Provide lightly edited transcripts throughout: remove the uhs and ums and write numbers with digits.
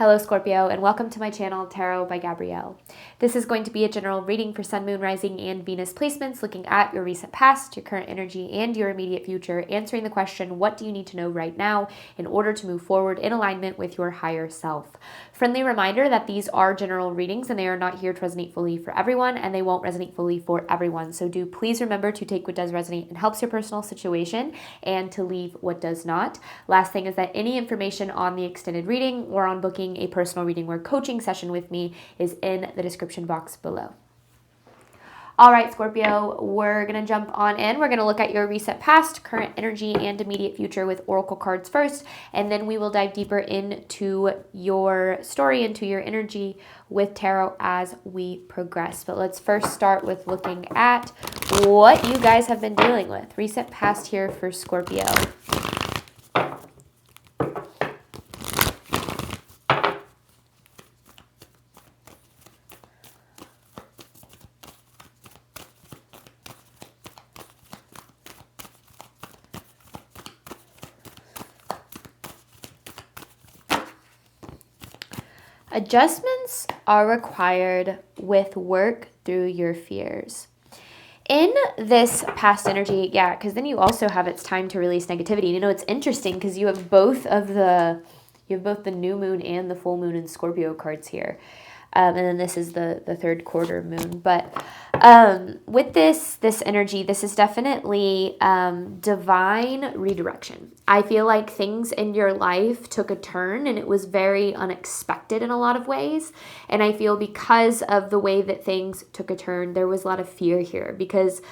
Hello Scorpio, and welcome to my channel, Tarot by Gabrielle. This is going to be a general reading for Sun, Moon, Rising, and Venus placements, looking at your recent past, your current energy, and your immediate future, answering the question, what do you need to know right now in order to move forward in alignment with your higher self? Friendly reminder that these are general readings and they are not here to resonate fully for everyone, and they won't resonate fully for everyone. So do please remember to take what does resonate and helps your personal situation and to leave what does not. Last thing is that any information on the extended reading or on booking a personal reading or coaching session with me is in the description box below. All right, Scorpio, we're going to jump on in. We're going to look at your recent past, current energy, and immediate future with oracle cards first, and then we will dive deeper into your story, into your energy with tarot as we progress. But let's first start with looking at what you guys have been dealing with. Recent past here for Scorpio. Adjustments are required with work through your fears. In this past energy, yeah, because then you also have it's time to release negativity. You know, it's interesting because you have both the new moon and the full moon in Scorpio cards here. And then this is the third quarter moon. But with this energy, this is definitely divine redirection. I feel like things in your life took a turn and it was very unexpected in a lot of ways. And I feel because of the way that things took a turn, there was a lot of fear here because,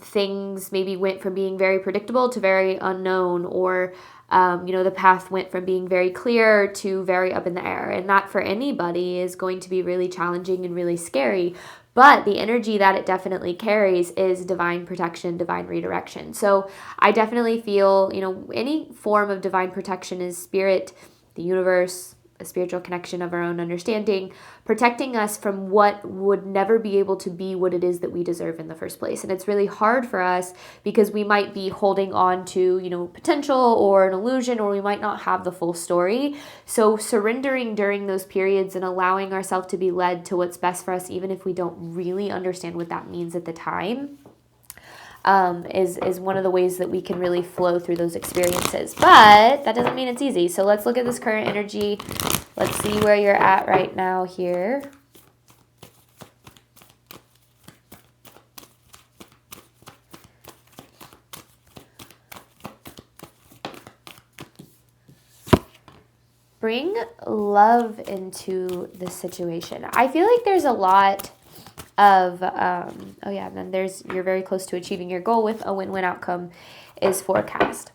things maybe went from being very predictable to very unknown, or the path went from being very clear to very up in the air. And that for anybody is going to be really challenging and really scary. But the energy that it definitely carries is divine protection, divine redirection. So I definitely feel, any form of divine protection is spirit, the universe, a spiritual connection of our own understanding, protecting us from what would never be able to be what it is that we deserve in the first place. And it's really hard for us because we might be holding on to, potential or an illusion, or we might not have the full story. So surrendering during those periods and allowing ourselves to be led to what's best for us, even if we don't really understand what that means at the time, is one of the ways that we can really flow through those experiences. But that doesn't mean it's easy. So let's look at this current energy. Let's see where you're at right now here. Bring love into the situation. I feel like there's a lot of, and then you're very close to achieving your goal with a win-win outcome is forecast.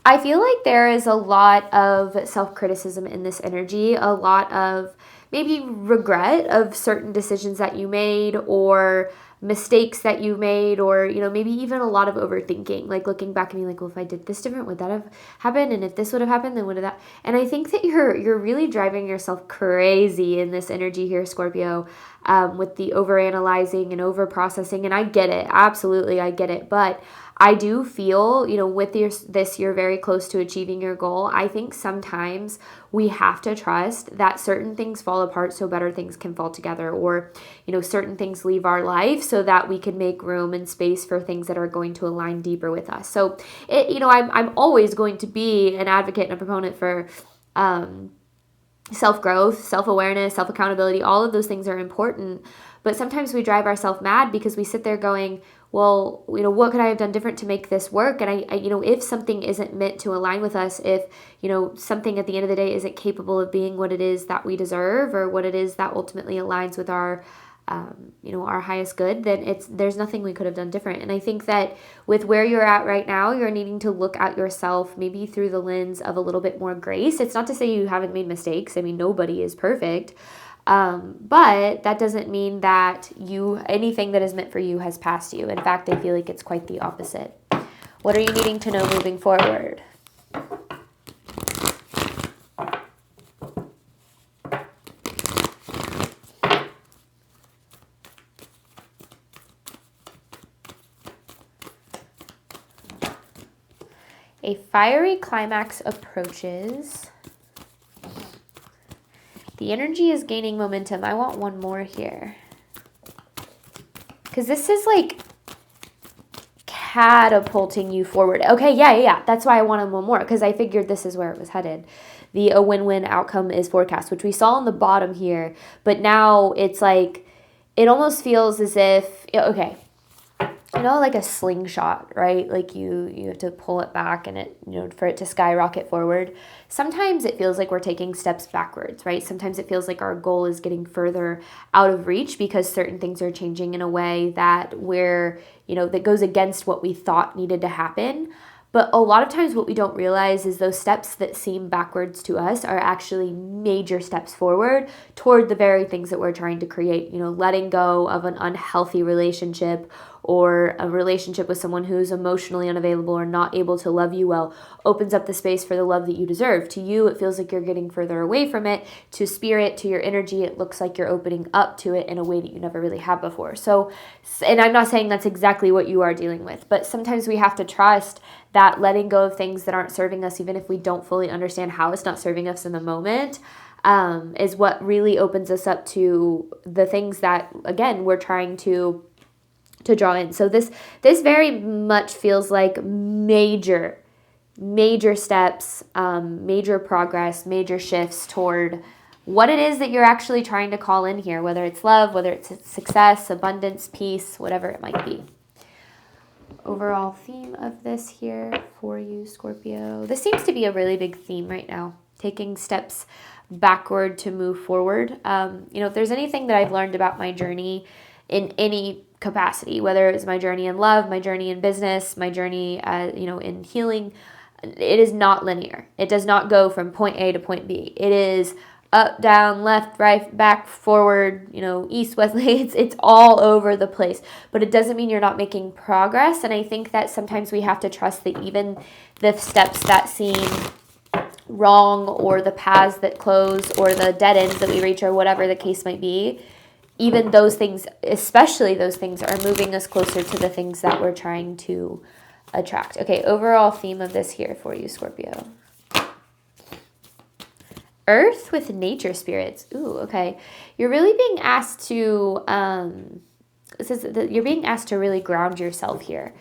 I feel like there is a lot of self-criticism in this energy, a lot of maybe regret of certain decisions that you made or mistakes that you made, or, maybe even a lot of overthinking, like looking back and being like, well, if I did this different, would that have happened? And if this would have happened, then would have that? And I think that you're really driving yourself crazy in this energy here, Scorpio, with the overanalyzing and overprocessing. And I get it. Absolutely. I get it. But I do feel, with this, you're very close to achieving your goal. I think sometimes we have to trust that certain things fall apart so better things can fall together, or, certain things leave our life so that we can make room and space for things that are going to align deeper with us. So, I'm always going to be an advocate and a proponent for self-growth, self-awareness, self-accountability. All of those things are important. But sometimes we drive ourselves mad because we sit there going, well, what could I have done different to make this work? And I if something isn't meant to align with us, if, something at the end of the day isn't capable of being what it is that we deserve, or what it is that ultimately aligns with our highest good, then there's nothing we could have done different. And I think that with where you're at right now, you're needing to look at yourself maybe through the lens of a little bit more grace. It's not to say you haven't made mistakes. I mean, nobody is perfect. But that doesn't mean that anything that is meant for you has passed you. In fact, I feel like it's quite the opposite. What are you needing to know moving forward? A fiery climax approaches. The energy is gaining momentum. I want one more here. Because this is like catapulting you forward. Okay, yeah. That's why I wanted one more, because I figured this is where it was headed. A win-win outcome is forecast, which we saw on the bottom here. But now it's like, it almost feels as if, okay, like a slingshot, right? Like you have to pull it back and it, for it to skyrocket forward. Sometimes it feels like we're taking steps backwards, right? Sometimes it feels like our goal is getting further out of reach because certain things are changing in a way that that goes against what we thought needed to happen. But a lot of times what we don't realize is those steps that seem backwards to us are actually major steps forward toward the very things that we're trying to create. Letting go of an unhealthy relationship, or a relationship with someone who's emotionally unavailable or not able to love you well, opens up the space for the love that you deserve. To you, it feels like you're getting further away from it. To spirit, to your energy, it looks like you're opening up to it in a way that you never really have before. So, and I'm not saying that's exactly what you are dealing with, but sometimes we have to trust that letting go of things that aren't serving us, even if we don't fully understand how it's not serving us in the moment, is what really opens us up to the things that, again, we're trying to draw in. So this very much feels like major steps, major progress, major shifts toward what it is that you're actually trying to call in here, whether it's love, whether it's success, abundance, peace, whatever it might be. Overall theme of this here for you, Scorpio. This seems to be a really big theme right now, taking steps backward to move forward. If there's anything that I've learned about my journey in any capacity, whether it's my journey in love, my journey in business, my journey, in healing, it is not linear. It does not go from point A to point B. It is up, down, left, right, back, forward, east, west. It's all over the place. But it doesn't mean you're not making progress. And I think that sometimes we have to trust that even the steps that seem wrong, or the paths that close, or the dead ends that we reach, or whatever the case might be, even those things, especially those things, are moving us closer to the things that we're trying to attract. Okay, overall theme of this here for you, Scorpio. Earth with nature spirits. Ooh, okay. You're really being asked to, you're being asked to really ground yourself here.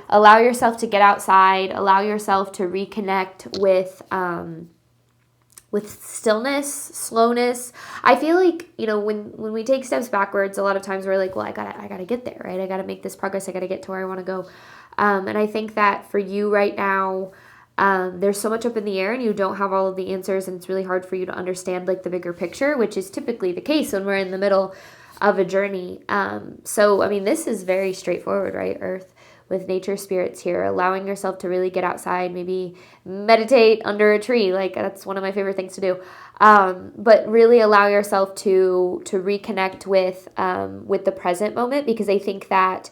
Allow yourself to get outside. Allow yourself to reconnect with stillness, slowness. I feel like, when we take steps backwards, a lot of times we're like, well, I gotta get there, right? I gotta make this progress. I gotta get to where I want to go. And I think that for you right now, there's so much up in the air and you don't have all of the answers, and it's really hard for you to understand like the bigger picture, which is typically the case when we're in the middle of a journey. So, this is very straightforward, right? Earth with nature spirits here, allowing yourself to really get outside, maybe meditate under a tree. Like, that's one of my favorite things to do. But really allow yourself to reconnect with the present moment, because I think that,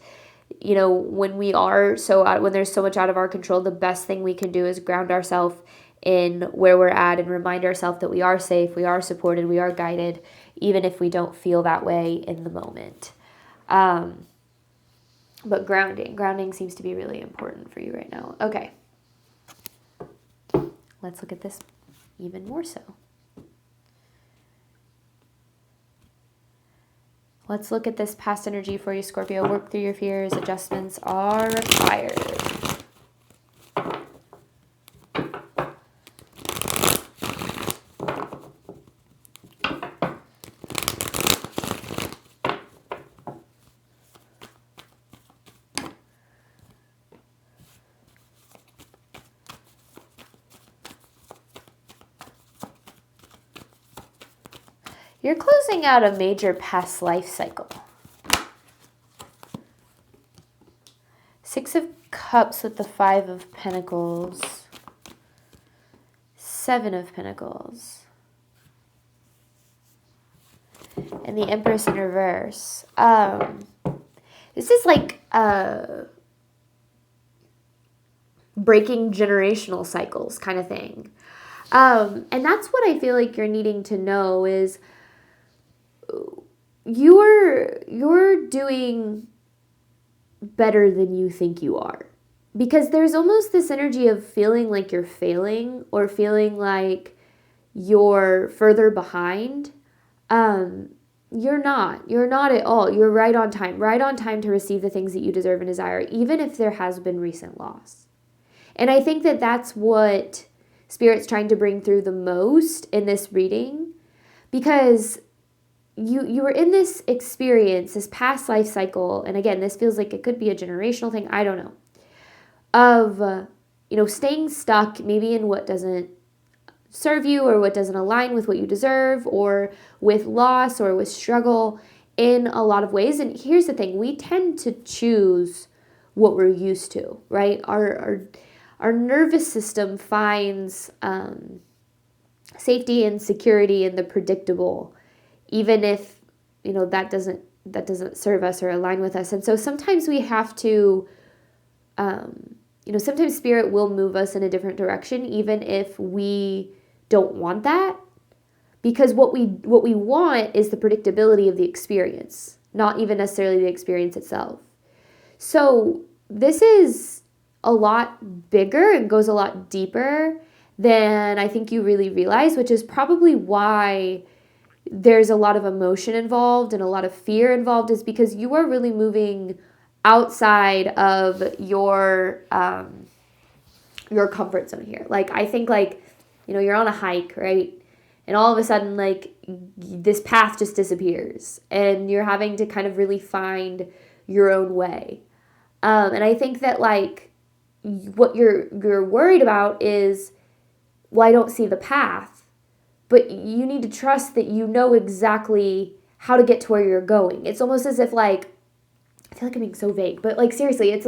when when there's so much out of our control, the best thing we can do is ground ourselves in where we're at and remind ourselves that we are safe, we are supported, we are guided, even if we don't feel that way in the moment. But grounding seems to be really important for you right now. Okay. Let's look at this even more so. Let's look at this past energy for you, Scorpio. Work through your fears. Adjustments are required. You're closing out a major past life cycle. Six of Cups with the Five of Pentacles. Seven of Pentacles. And the Empress in reverse. This is like breaking generational cycles kind of thing. And that's what I feel like you're needing to know is you're doing better than you think you are. Because there's almost this energy of feeling like you're failing or feeling like you're further behind. You're not. You're not at all. You're right on time to receive the things that you deserve and desire, even if there has been recent loss. And I think that that's what Spirit's trying to bring through the most in this reading, because you were in this experience, this past life cycle, and again, this feels like it could be a generational thing, I don't know, of, staying stuck maybe in what doesn't serve you or what doesn't align with what you deserve, or with loss or with struggle in a lot of ways. And here's the thing, we tend to choose what we're used to, right? Our nervous system finds safety and security in the predictable, even if that doesn't serve us or align with us. And so sometimes we have to sometimes Spirit will move us in a different direction, even if we don't want that, because what we want is the predictability of the experience, not even necessarily the experience itself. So this is a lot bigger and goes a lot deeper than I think you really realize, which is probably why there's a lot of emotion involved and a lot of fear involved, is because you are really moving outside of your comfort zone here. Like, I think, you're on a hike, right? And all of a sudden, this path just disappears and you're having to kind of really find your own way. And I think that, what you're worried about is, well, I don't see the path. But you need to trust that you know exactly how to get to where you're going. It's almost as if, I feel like I'm being so vague, but seriously, it's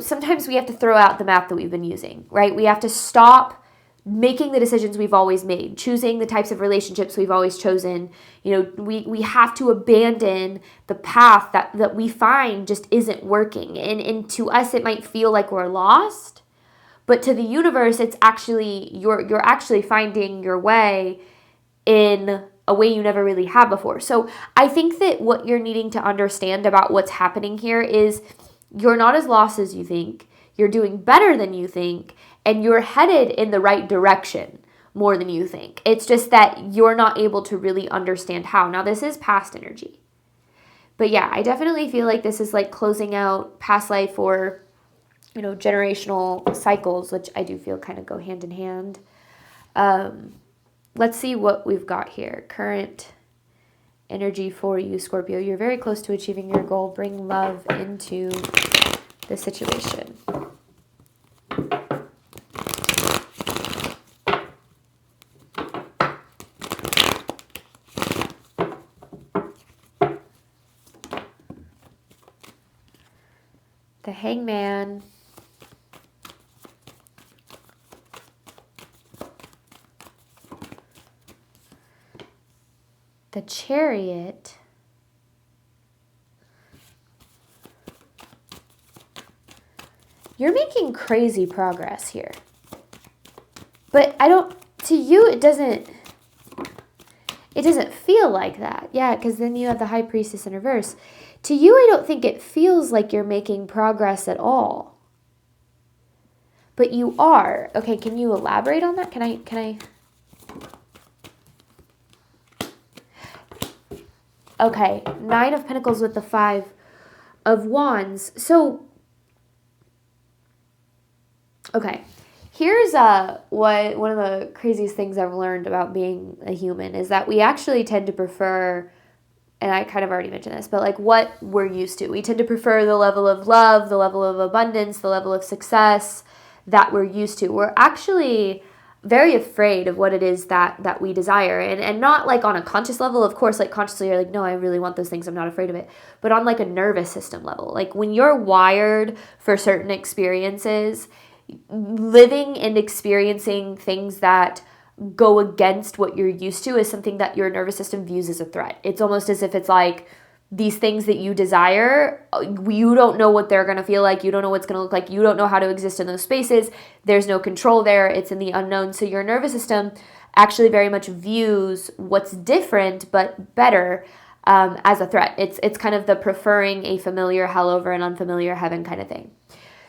sometimes we have to throw out the map that we've been using, right? We have to stop making the decisions we've always made, choosing the types of relationships we've always chosen. We have to abandon the path that we find just isn't working. And to us, it might feel like we're lost, but to the universe, it's actually, you're actually finding your way in a way you never really have before. So I think that what you're needing to understand about what's happening here is you're not as lost as you think, you're doing better than you think, and you're headed in the right direction more than you think. It's just that you're not able to really understand how. Now, this is past energy. But yeah, I definitely feel like this is closing out past life or generational cycles, which I do feel kind of go hand in hand. Let's see what we've got here. Current energy for you, Scorpio. You're very close to achieving your goal. Bring love into the situation. The Hangman. The Chariot. You're making crazy progress here. But to you, it doesn't feel like that. Yeah, because then you have the High Priestess in reverse. To you, I don't think it feels like you're making progress at all. But you are. Okay, can you elaborate on that? Can I? Okay, 9 of Pentacles with the 5 of Wands. So, okay, here's one of the craziest things I've learned about being a human is that we actually tend to prefer, and I kind of already mentioned this, but what we're used to. We tend to prefer the level of love, the level of abundance, the level of success that we're used to. We're actually very afraid of what it is that we desire, and not on a conscious level. Of course, consciously you're no, I really want those things, I'm not afraid of it, but on a nervous system level, when you're wired for certain experiences, living and experiencing things that go against what you're used to is something that your nervous system views as a threat. It's almost as if it's these things that you desire, you don't know what they're going to feel like. You don't know what's going to look like. You don't know how to exist in those spaces. There's no control there. It's in the unknown. So your nervous system actually very much views what's different but better as a threat. It's kind of the preferring a familiar hell over an unfamiliar heaven kind of thing.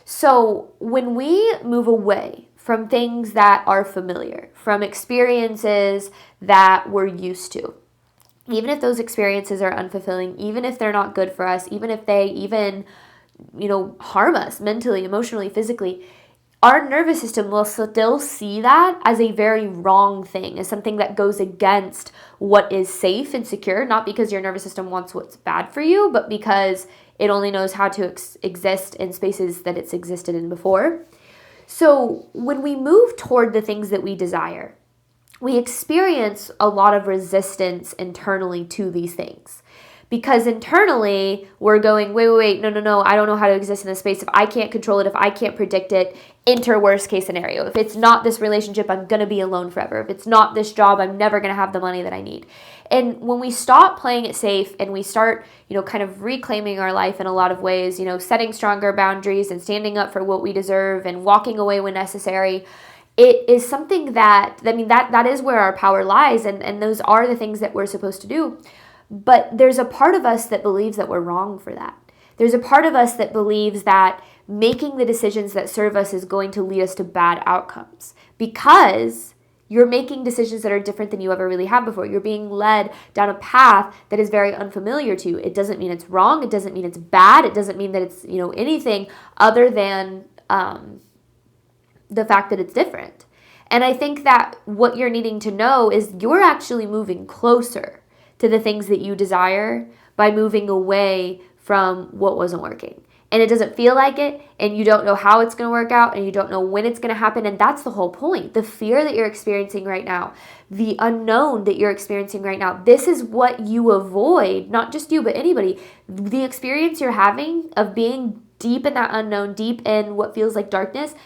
So when we move away from things that are familiar, from experiences that we're used to. Even if those experiences are unfulfilling, even if they're not good for us, even if they even, harm us mentally, emotionally, physically, our nervous system will still see that as a very wrong thing, as something that goes against what is safe and secure, not because your nervous system wants what's bad for you, but because it only knows how to exist in spaces that it's existed in before. So when we move toward the things that we desire, we experience a lot of resistance internally to these things. Because internally, we're going, wait, no, I don't know how to exist in this space. If I can't control it, if I can't predict it, enter worst case scenario. If it's not this relationship, I'm going to be alone forever. If it's not this job, I'm never going to have the money that I need. And when we stop playing it safe and we start, kind of reclaiming our life in a lot of ways, setting stronger boundaries and standing up for what we deserve and walking away when necessary, it is something that is where our power lies. And those are the things that we're supposed to do. But there's a part of us that believes that we're wrong for that. There's a part of us that believes that making the decisions that serve us is going to lead us to bad outcomes because you're making decisions that are different than you ever really have before. You're being led down a path that is very unfamiliar to you. It doesn't mean it's wrong. It doesn't mean it's bad. It doesn't mean that it's, anything other than the fact that it's different. And I think that what you're needing to know is you're actually moving closer to the things that you desire by moving away from what wasn't working. And it doesn't feel like it, and you don't know how it's going to work out, and you don't know when it's going to happen, and that's the whole point. The fear that you're experiencing right now, the unknown that you're experiencing right now, this is what you avoid, not just you, but anybody. The experience you're having of being deep in that unknown, deep in what feels like darkness,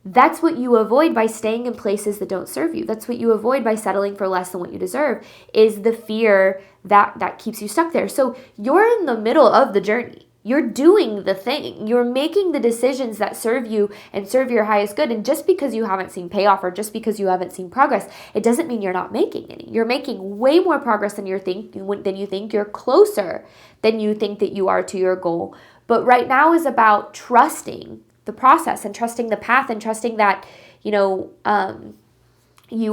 that's what you avoid by staying in places that don't serve you. That's what you avoid by settling for less than what you deserve, is the fear that keeps you stuck there. So you're in the middle of the journey. You're doing the thing. You're making the decisions that serve you and serve your highest good. And just because you haven't seen payoff or just because you haven't seen progress, it doesn't mean you're not making any. You're making way more progress than you think. You're closer than you think that you are to your goal. But right now is about trusting the process and trusting the path and trusting that, you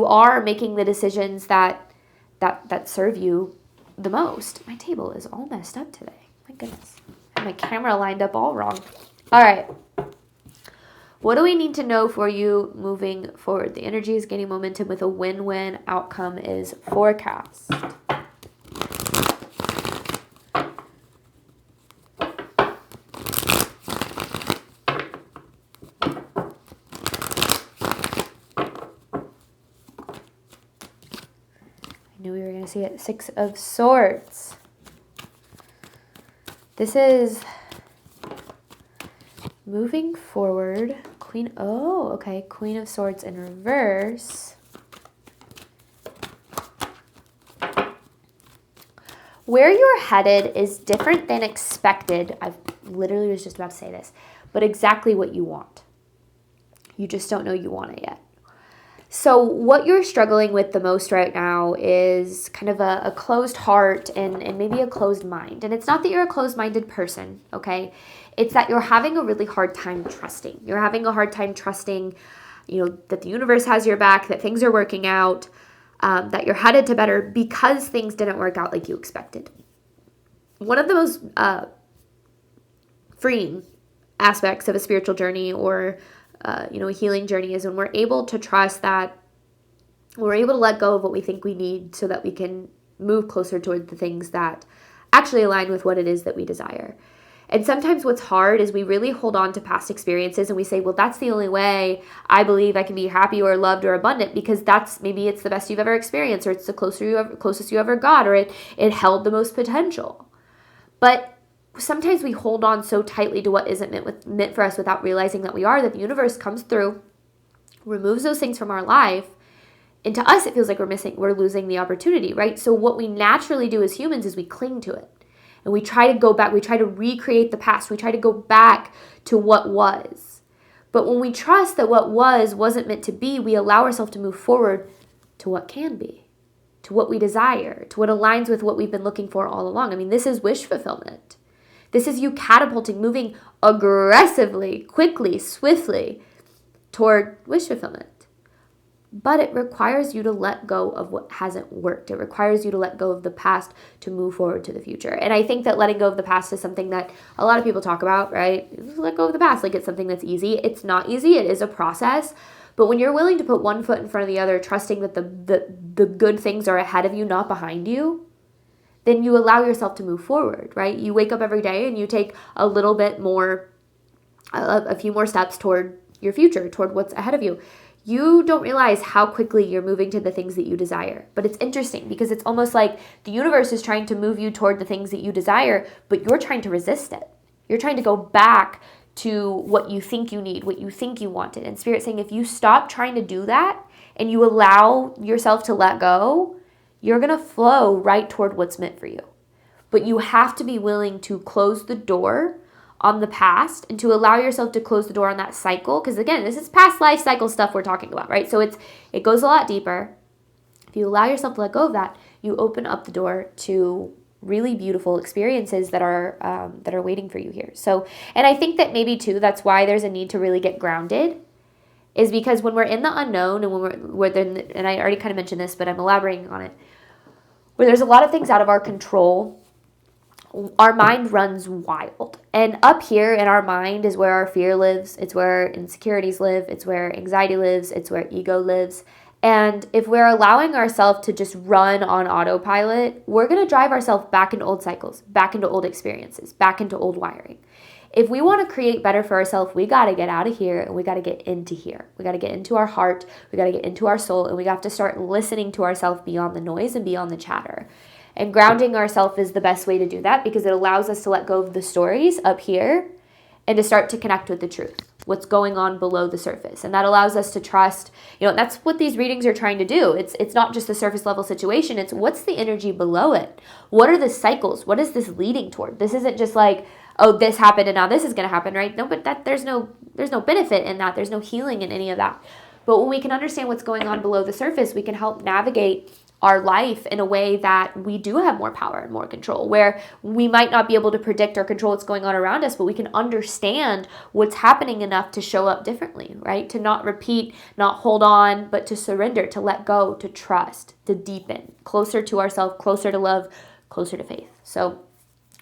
are making the decisions that serve you the most. My table is all messed up today. My goodness. I have my camera lined up all wrong. All right. What do we need to know for you moving forward? The energy is gaining momentum with a win-win. Outcome is forecast. Knew we were going to see it. 6 of Swords. This is moving forward. Queen of Swords in reverse. Where you're headed is different than expected. I literally was just about to say this, but exactly what you want. You just don't know you want it yet. So what you're struggling with the most right now is kind of a closed heart and maybe a closed mind. And it's not that you're a closed-minded person, okay? It's that you're having a really hard time trusting. You're having a hard time trusting, that the universe has your back, that things are working out, that you're headed to better because things didn't work out like you expected. One of the most freeing aspects of a spiritual journey or a healing journey is when we're able to trust that we're able to let go of what we think we need so that we can move closer toward the things that actually align with what it is that we desire. And sometimes what's hard is we really hold on to past experiences and we say, well, that's the only way I believe I can be happy or loved or abundant because maybe it's the best you've ever experienced or it's the closest you ever got or it held the most potential. But sometimes we hold on so tightly to what isn't meant for us without realizing that the universe comes through, removes those things from our life, and to us it feels like we're losing the opportunity, right? So what we naturally do as humans is we cling to it. And we try to go back, we try to recreate the past, we try to go back to what was. But when we trust that what wasn't meant to be, we allow ourselves to move forward to what can be, to what we desire, to what aligns with what we've been looking for all along. I mean, this is wish fulfillment. This is you catapulting, moving aggressively, quickly, swiftly toward wish fulfillment. But it requires you to let go of what hasn't worked. It requires you to let go of the past to move forward to the future. And I think that letting go of the past is something that a lot of people talk about, right? Let go of the past like it's something that's easy. It's not easy. It is a process. But when you're willing to put one foot in front of the other, trusting that the good things are ahead of you, not behind you, then you allow yourself to move forward, right? You wake up every day and you take a little bit more, a few more steps toward your future, toward what's ahead of you. You don't realize how quickly you're moving to the things that you desire. But it's interesting because it's almost like the universe is trying to move you toward the things that you desire, but you're trying to resist it. You're trying to go back to what you think you need, what you think you wanted. And Spirit's saying if you stop trying to do that and you allow yourself to let go, you're going to flow right toward what's meant for you. But you have to be willing to close the door on the past and to allow yourself to close the door on that cycle. Because again, this is past life cycle stuff we're talking about, right? So it goes a lot deeper. If you allow yourself to let go of that, you open up the door to really beautiful experiences that are waiting for you here. So, and I think that maybe too, that's why there's a need to really get grounded, is because when we're in the unknown and when we're then, and I already kind of mentioned this, but I'm elaborating on it, where there's a lot of things out of our control, our mind runs wild. And up here in our mind is where our fear lives. It's where insecurities live. It's where anxiety lives. It's where ego lives. And if we're allowing ourselves to just run on autopilot, we're going to drive ourselves back into old cycles, back into old experiences, back into old wiring. If we want to create better for ourselves, we got to get out of here and we got to get into here. We got to get into our heart. We got to get into our soul, and we have to start listening to ourselves beyond the noise and beyond the chatter. And grounding ourselves is the best way to do that because it allows us to let go of the stories up here and to start to connect with the truth, what's going on below the surface. And that allows us to trust, that's what these readings are trying to do. It's not just the surface level situation. It's what's the energy below it? What are the cycles? What is this leading toward? This isn't just like, oh, this happened and now this is going to happen, right? No, but there's no benefit in that. There's no healing in any of that. But when we can understand what's going on below the surface, we can help navigate our life in a way that we do have more power and more control, where we might not be able to predict or control what's going on around us, but we can understand what's happening enough to show up differently, right? To not repeat, not hold on, but to surrender, to let go, to trust, to deepen, closer to ourselves, closer to love, closer to faith. So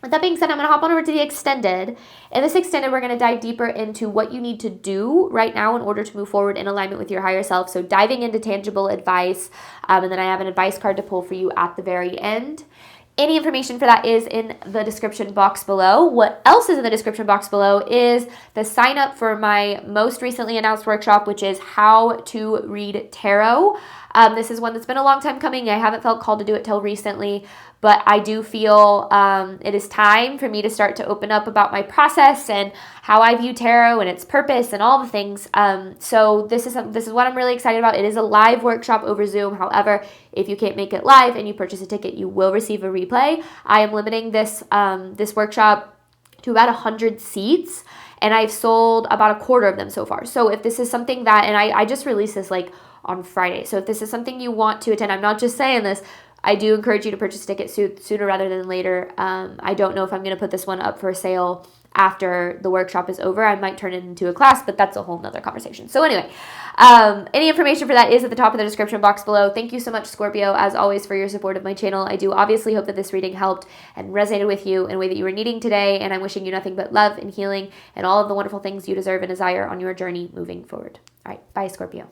with that being said, I'm going to hop on over to the extended. In this extended, we're going to dive deeper into what you need to do right now in order to move forward in alignment with your higher self. So diving into tangible advice. And then I have an advice card to pull for you at the very end. Any information for that is in the description box below. What else is in the description box below is the sign up for my most recently announced workshop, which is how to read tarot. This is one that's been a long time coming. I haven't felt called to do it till recently, but I do feel it is time for me to start to open up about my process and how I view tarot and its purpose and all the things. So this is what I'm really excited about. It is a live workshop over Zoom. However, if you can't make it live and you purchase a ticket, you will receive a replay. I am limiting this workshop to about 100 seats, and I've sold about a quarter of them so far. So if this is something that, and I just released this like on Friday. So if this is something you want to attend, I'm not just saying this, I do encourage you to purchase a ticket sooner rather than later. I don't know if I'm going to put this one up for sale after the workshop is over. I might turn it into a class, but that's a whole nother conversation. So anyway, any information for that is at the top of the description box below. Thank you so much, Scorpio, as always, for your support of my channel. I do obviously hope that this reading helped and resonated with you in a way that you were needing today, and I'm wishing you nothing but love and healing and all of the wonderful things you deserve and desire on your journey moving forward. All right, bye, Scorpio.